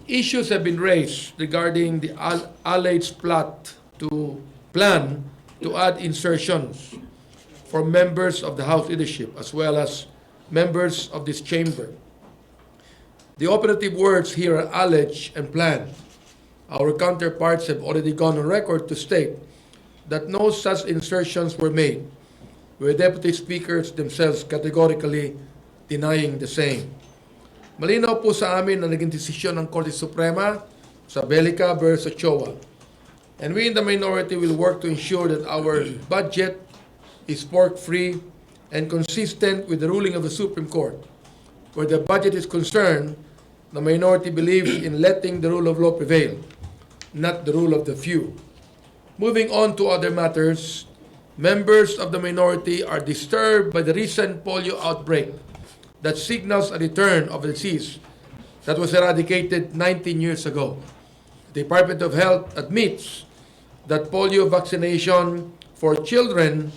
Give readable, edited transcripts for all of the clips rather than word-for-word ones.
issues have been raised regarding the alleged plan to add insertions for members of the House leadership as well as members of this chamber. The operative words here are allege and plan. Our counterparts have already gone on record to state that no such insertions were made, with deputy speakers themselves categorically denying the same. Malinaw po sa amin na naging desisyon ng Korte Suprema sa Belica versus Ochoa. And we in the minority will work to ensure that our budget is pork-free and consistent with the ruling of the Supreme Court. Where the budget is concerned, the minority believes in letting the rule of law prevail, not the rule of the few. Moving on to other matters, members of the minority are disturbed by the recent polio outbreak that signals a return of a disease that was eradicated 19 years ago. The Department of Health admits that polio vaccination for children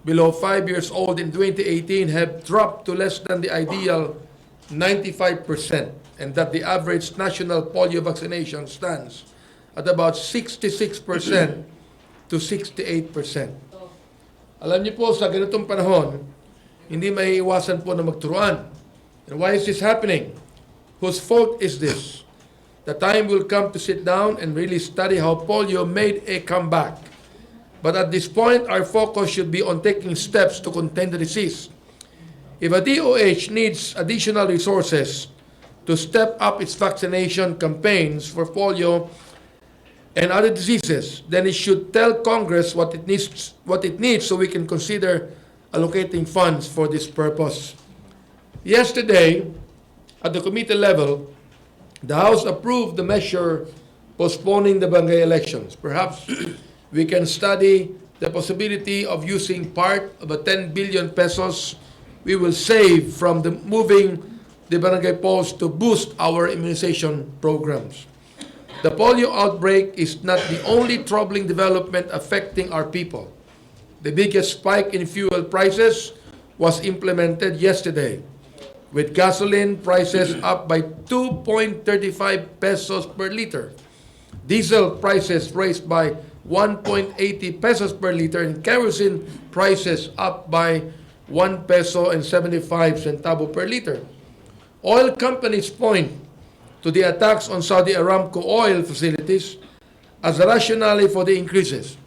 below 5 years old in 2018 have dropped to less than the ideal 95%, and that the average national polio vaccination stands at about 66% to 68%. Alam niyo po, sa ganitong panahon, hindi maiiwasan po na magturuan. And why is this happening? Whose fault is this? The time will come to sit down and really study how polio made a comeback. But at this point, our focus should be on taking steps to contain the disease. If a DOH needs additional resources to step up its vaccination campaigns for polio and other diseases, then it should tell Congress what it needs so we can consider allocating funds for this purpose. Yesterday, at the committee level, the House approved the measure postponing the barangay elections. Perhaps we can study the possibility of using part of the 10 billion pesos we will save from moving the barangay polls to boost our immunization programs. The polio outbreak is not the only troubling development affecting our people. The biggest spike in fuel prices was implemented yesterday, with gasoline prices up by 2.35 pesos per liter, diesel prices raised by 1.80 pesos per liter, and kerosene prices up by 1 peso and 75 centavo per liter. Oil companies point to the attacks on Saudi Aramco oil facilities as a rationale for the increases.